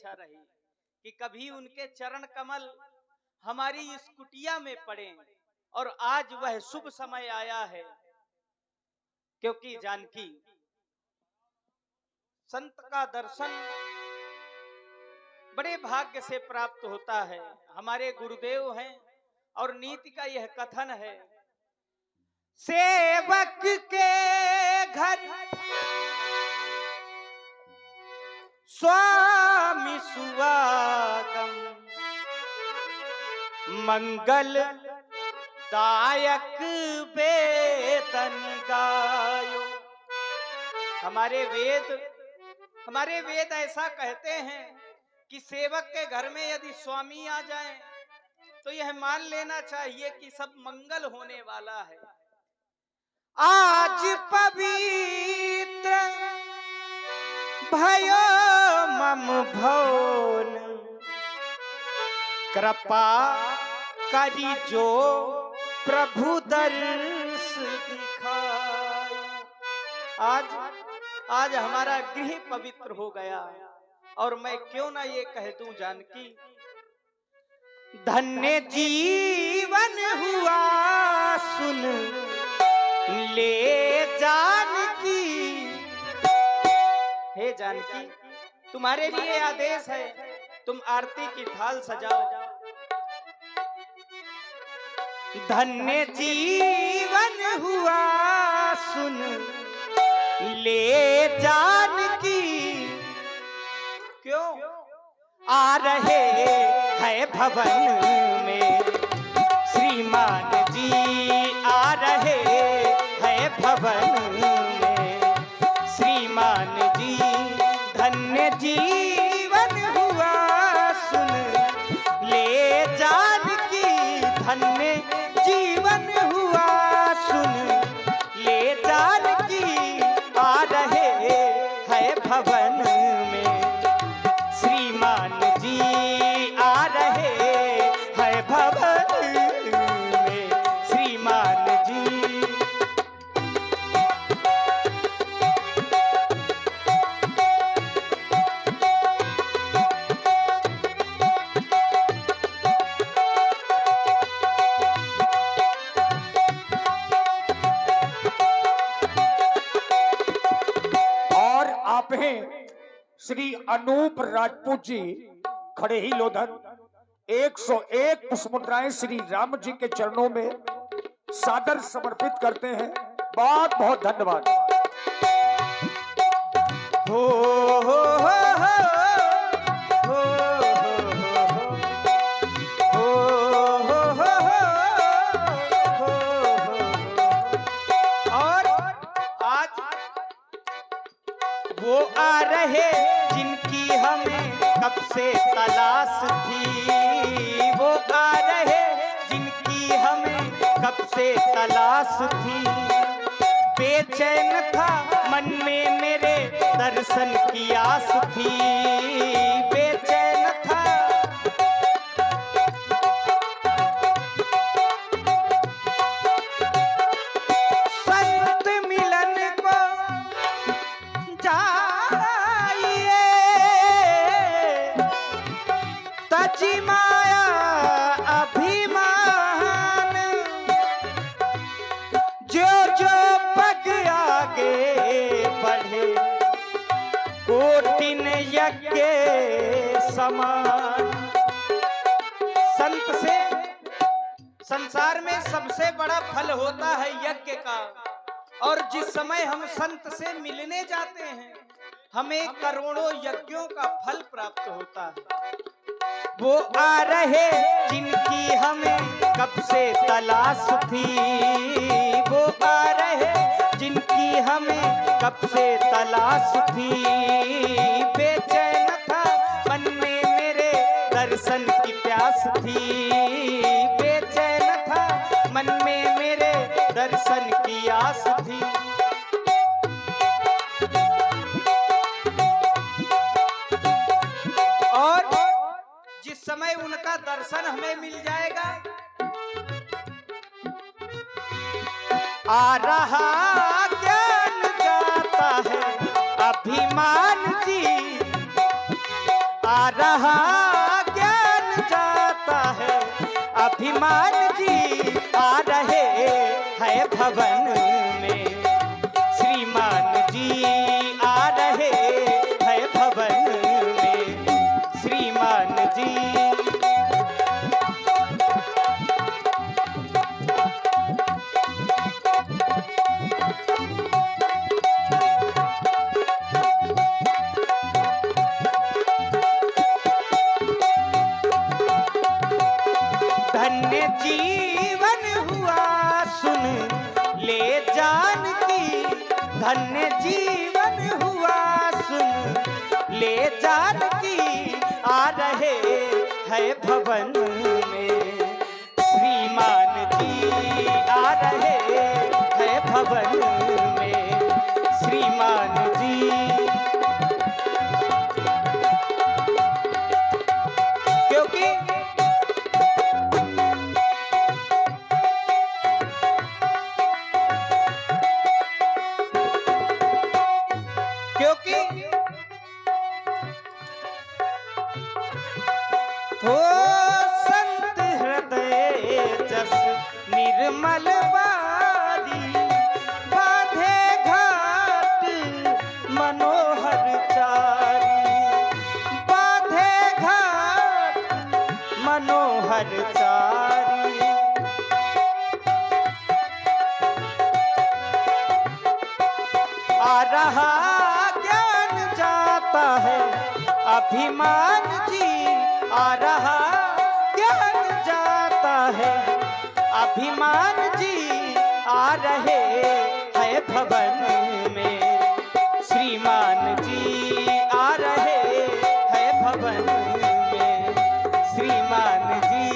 इच्छा रही कि कभी उनके चरण कमल हमारी इस कुटिया में पड़े, और आज वह शुभ समय आया है। क्योंकि जानकी संत का दर्शन बड़े भाग्य से प्राप्त होता है। हमारे गुरुदेव हैं और नीति का यह कथन है, सेवक के घर स्वामी सुवागम, मंगल दायक वेदन गायो। हमारे वेद ऐसा कहते हैं कि सेवक के घर में यदि स्वामी आ जाएं तो यह मान लेना चाहिए कि सब मंगल होने वाला है। आज पवित्र भयो मम भवन, कृपा करी जो प्रभु दर्श दिखाए। आज हमारा गृह पवित्र हो गया, और मैं क्यों ना ये कह दूं जानकी, धन्य जीवन हुआ सुन ले जानकी। हे जानकी, तुम्हारे लिए आदेश है, तुम आरती की थाल सजाओ। धन्य जीवन हुआ सुन ले जानकी, क्यों आ रहे हैं भवन में श्रीमान जी, आ रहे हैं भवन में श्रीमान जी। धन्य जीवन हुआ सुन ले जानकी, धन्य जीवन हुआ सुन ले जानकी, आ रहे हैं भवन में श्रीमान जी, आ रहे हैं भवन में श्रीमान जी। और आप हैं श्री अनूप राजपूत जी, खड़े ही लोधन 101 पुष्पमुद्राएं श्री राम जी के चरणों में सादर समर्पित करते हैं। बहुत बहुत धन्यवाद। हो हो हो हो हो हो हो हो। और आज वो आ रहे जिनकी हमें कब से तलाश थी, वो आ रहे जिनकी हमें कब से तलाश थी। बेचैन था मन में मेरे दर्शन की आस थी, बेचैन था। संत मिलन को जाइए तजी माया अभिमान, जो जो पग आगे बढ़े कोटिन यज्ञ समान। संत से संसार में सबसे बड़ा फल होता है यज्ञ का, और जिस समय हम संत से मिलने जाते हैं हमें करोड़ों यज्ञों का फल प्राप्त होता है। वो आ रहे जिनकी हमें कब से तलाश थी, वो आ रहे जिनकी हमें कब से तलाश थी। बेचैन था मन में मेरे दर्शन की प्यास थी, बेचैन था मन में मेरे दर्शन की आस थी। और जिस समय उनका दर्शन हमें मिल जाएगा, आ रहा ज्ञान जाता है अभिमान जी, आ रहा ज्ञान जाता है, अभिमान जी आ रहे हैं भवन में, श्रीमान जी आ रहे हैं भवन में, श्रीमान जी। धन्य जीवन हुआ सुन ले जानकी, धन्य जीवन हुआ सुन ले जानकी, आ रहे हैं भवन में, श्रीमान जी आ रहे हैं भवन में, श्रीमान जी। क्योंकि हो संत हृदय जस निर्मल बारी, बांधे घाट मनोहर चारी, बांधे घाट मनोहर चारी। आ रहा ज्ञान जाता है, अभिमान जी आ रहा ज्ञान जाता है, अभिमान जी आ रहे हैं भवन में, श्रीमान जी आ रहे हैं भवन में, श्रीमान जी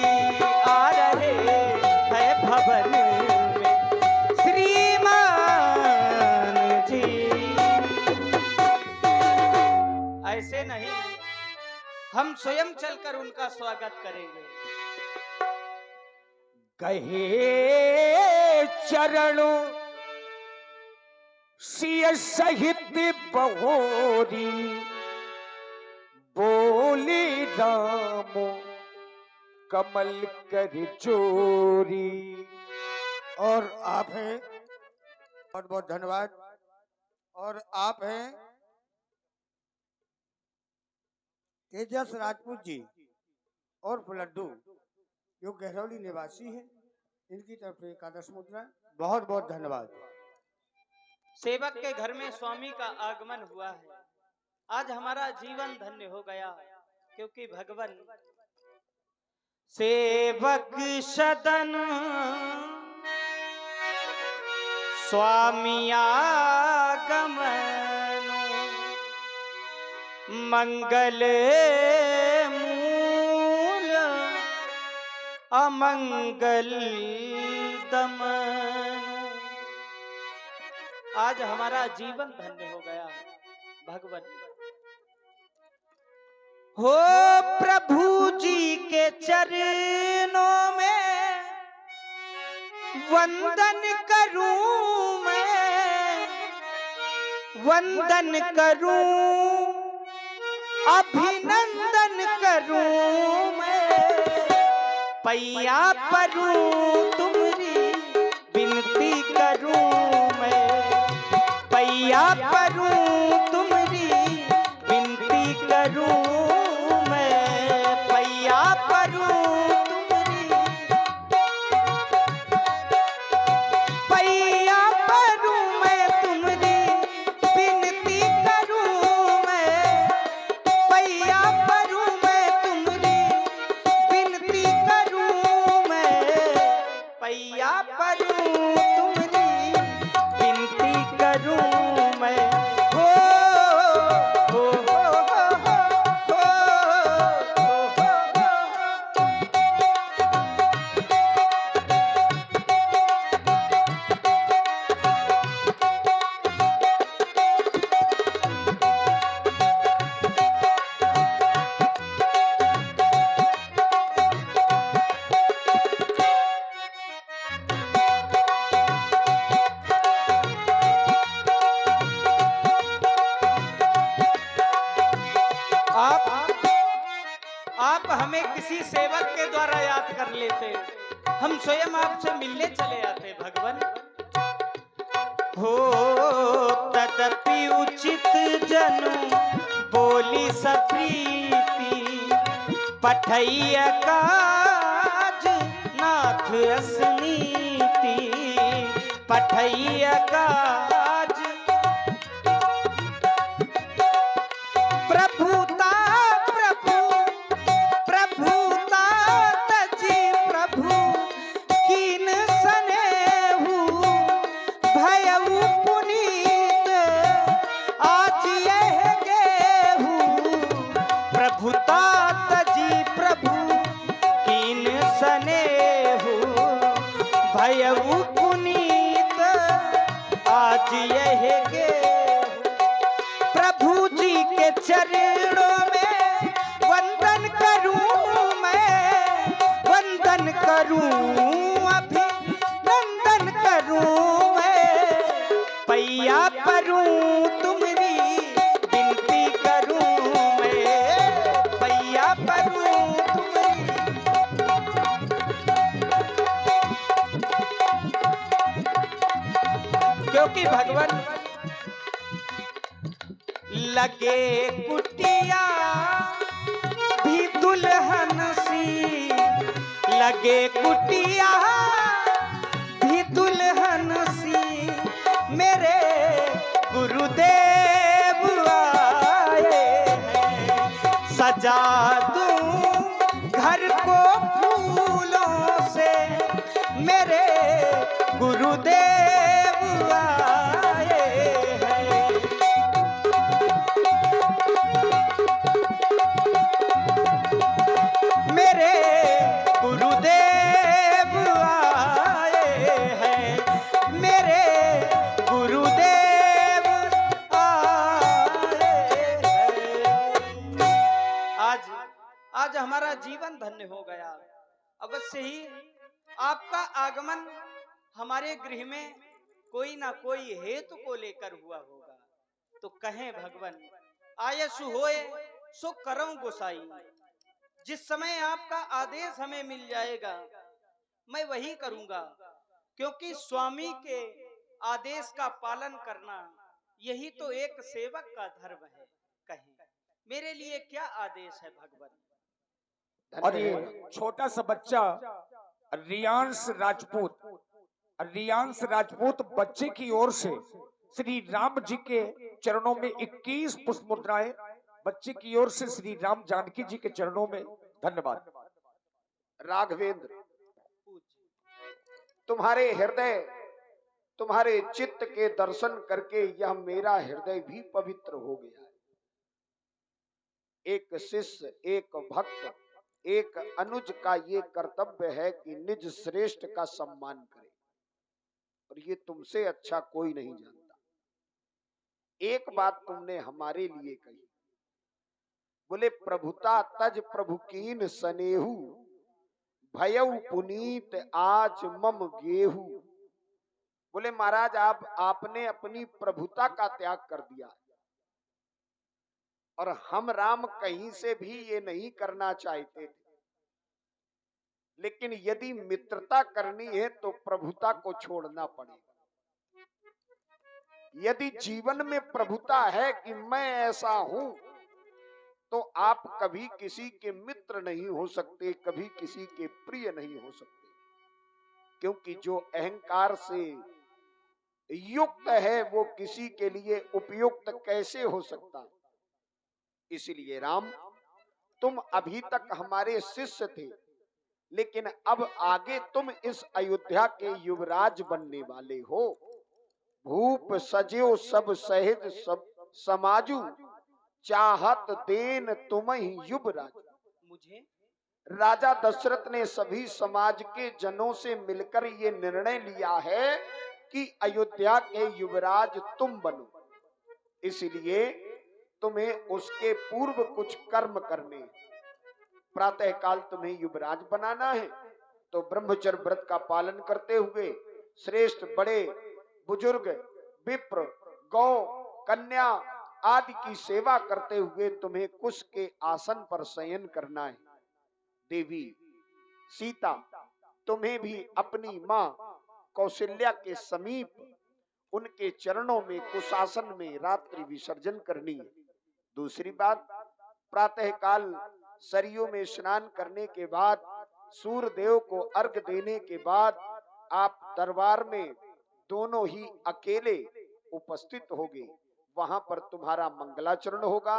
आ रहे हैं भवन में, श्रीमान जी। ऐसे नहीं, हम स्वयं चलकर उनका स्वागत करेंगे। कहे चरणों सिय सहित बहोरी, बोली राम कमल कर चोरी। और आप हैं, बहुत बहुत धन्यवाद। और आप हैं तेजस राजपूत जी और लड्डू, जो गहरौली निवासी हैं, इनकी तरफ से एकादश मुद्रा। बहुत बहुत धन्यवाद। सेवक के घर में स्वामी का आगमन हुआ है। आज हमारा जीवन धन्य हो गया, क्योंकि भगवान सेवक सदन स्वामी आगमन, मंगल मूल अमंगल दमन। आज हमारा जीवन धन्य हो गया भगवान। हो प्रभु जी के चरणों में वंदन करूं मैं, वंदन करूं, अभिनंदन करूं मैं, पैया परूं तुम्हारी विनती करूं मैं, पैया परूं तुम्हारी विनती करूं मैं, पैया परूं तुम्हारी, पैया परूं मैं तुम्हारी विनती करूं मैं, पैया परूं मैं तुम्हारी विनती करूं मैं, पैया परूं तुम्हारी विनती करूं मैं, आप हमें किसी सेवक के द्वारा याद कर लेते, हम स्वयं आपसे मिलने चले आते भगवान। हो तदपि उचित जनु बोली सप्रीति, पठैया काज नाथ असनीति, पठैया काज प्रभुता प्रभु प्रभुता तजी प्रभु कीन सनेहु, भयउ पुनीत आज यह गेहू, प्रभुता तजी प्रभु कीन सनेहु, भयउ पुनीत आज यह गेहू। प्रभु जी के चरणों में वंदन करूं मैं, वंदन करूं अभिनंदन करूं मैं, पैया परूं तुम्हारी विनती करूं मैं, पैया परूं तुम्हारी। क्योंकि भगवान लगे कुटिया भी दुल्हन सी, लगे कुटिया भी दुल्हन सी, मेरे गुरुदेव आए हैं, सजा दूं घर को फूलों से, मेरे गुरुदेव आए हैं। मेरे गुरुदेव आए हैं, मेरे गुरुदेव आए हैं। आज हमारा जीवन धन्य हो गया। अवश्य ही आपका आगमन हमारे गृह में कोई ना कोई हेतु को लेकर हुआ होगा, तो कहें भगवान आयसु होए सो करऊं गोसाई। जिस समय आपका आदेश हमें मिल जाएगा मैं वही करूंगा, क्योंकि स्वामी के आदेश का पालन करना यही तो एक सेवक का धर्म है। कहें मेरे लिए क्या आदेश है भगवान। और ये छोटा सा बच्चा रियांश राजपूत, रियांश राजपूत बच्चे की ओर से श्री राम जी के चरणों में 21 पुष्प मुद्राएं, बच्चे की ओर से श्री राम जानकी जी के चरणों में। धन्यवाद। राघवेंद्र, तुम्हारे हृदय, तुम्हारे चित्त के दर्शन करके यह मेरा हृदय भी पवित्र हो गया है। एक शिष्य, एक भक्त, एक अनुज का ये कर्तव्य है कि निज श्रेष्ठ का सम्मान करे, और ये तुमसे अच्छा कोई नहीं जानता। एक बात तुमने हमारे लिए कही, बोले प्रभुता तज प्रभु कीन सनेहू, भयउ पुनीत आज मम गेहू। बोले महाराज आपने अपनी प्रभुता का त्याग कर दिया, और हम राम कहीं से भी ये नहीं करना चाहते थे, लेकिन यदि मित्रता करनी है तो प्रभुता को छोड़ना पड़ेगा। यदि जीवन में प्रभुता है कि मैं ऐसा हूं, तो आप कभी किसी के मित्र नहीं हो सकते, कभी किसी के प्रिय नहीं हो सकते, क्योंकि जो अहंकार से युक्त है वो किसी के लिए उपयुक्त कैसे हो सकता। इसलिए राम, तुम अभी तक हमारे शिष्य थे, लेकिन अब आगे तुम इस अयोध्या के युवराज बनने वाले हो। भूप सजो सब सहज सब समाजू, चाहत देन तुम ही युवराज। मुझे राजा दशरथ ने सभी समाज के जनों से मिलकर ये निर्णय लिया है कि अयोध्या के युवराज तुम बनो। इसलिए तुम्हें उसके पूर्व कुछ कर्म करने। प्रातः काल तुम्हें युवराज बनाना है, तो ब्रह्मचर्य व्रत का पालन करते हुए श्रेष्ठ बड़े बुजुर्ग विप्र गौ कन्या आदि की सेवा करते हुए तुम्हें कुश के आसन पर शयन करना है। देवी सीता, तुम्हें भी अपनी मां कौशल्या के समीप उनके चरणों में कुशासन में रात्रि विसर्जन करनी है। दूसरी बात, प्रातः काल सरयू में स्नान करने के बाद सूर्य देव को अर्घ देने के बाद आप दरबार में दोनों ही अकेले उपस्थित होगे। वहां पर तुम्हारा मंगलाचरण होगा।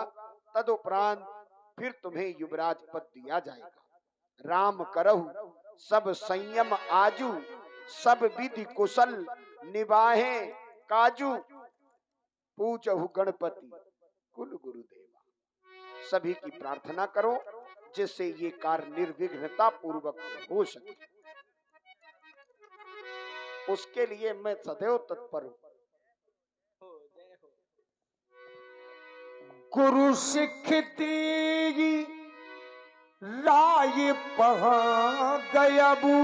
तदुपरांत फिर तुम्हें युवराज पद दिया जाएगा। राम करहु सब संयम आजू, सब विधि कुशल निभाहे काजू, पूजहु गणपति कुल गुरुदेवा। सभी की प्रार्थना करो जिससे ये कार्य निर्विघ्नता पूर्वक हो सके। उसके लिए मैं सदैव तत्पर हूं। गुरु सिख तेरी राय पहा गयबू,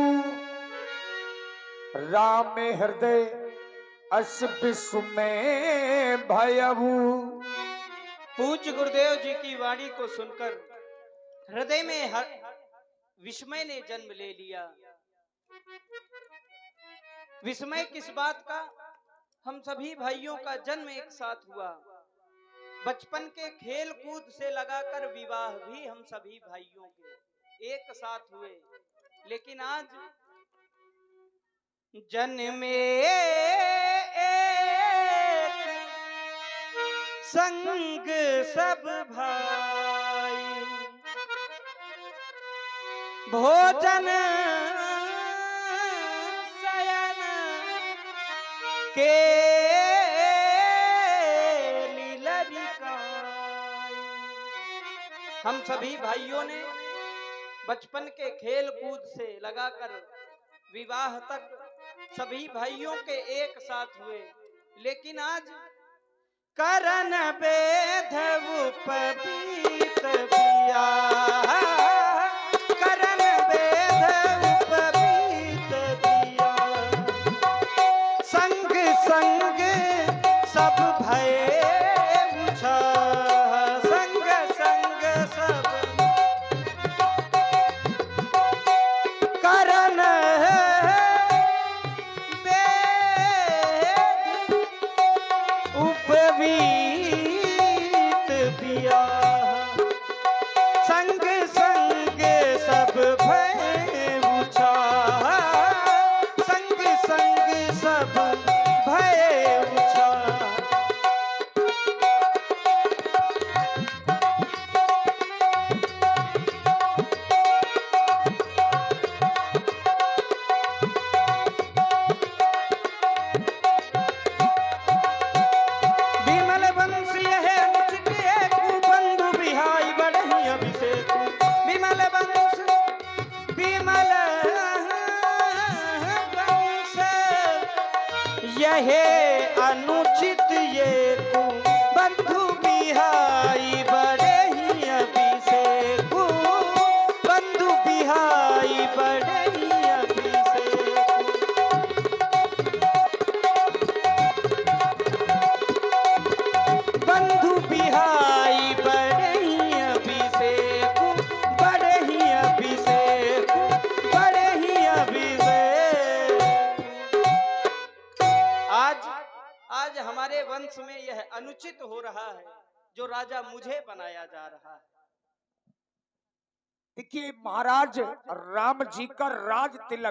राम हृदय अस विश्व में भयबू। पूज्य गुरुदेव जी की वाणी को सुनकर हृदय में विस्मय ने जन्म ले लिया। विस्मय किस बात का? हम सभी भाइयों का जन्म एक साथ हुआ। बचपन के खेल कूद से लगाकर विवाह भी हम सभी भाइयों के एक साथ हुए, लेकिन आज जन्मे एक संग सब भाई, भोजन शयन के हम सभी भाइयों ने बचपन के खेल कूद से लगाकर विवाह तक सभी भाइयों के एक साथ हुए, लेकिन आज करन बेध उपबीत बिया, करन बेध उपबीत बिया, संग संग सब भय अनुचित ये बंधु बिहाई बड़े ही अभिषेक, बंधु बिहाई बड़े ही अभिषेक, बंधु बिहाई बड़े ही अभिषेक, बड़े ही अभिषेक, बड़े ही अभिषेक। आज हमारे वंश में यह अनुचित हो रहा है जो राजा मुझे बनाया जा रहा है। देखिए महाराज राम जी का राज तिलक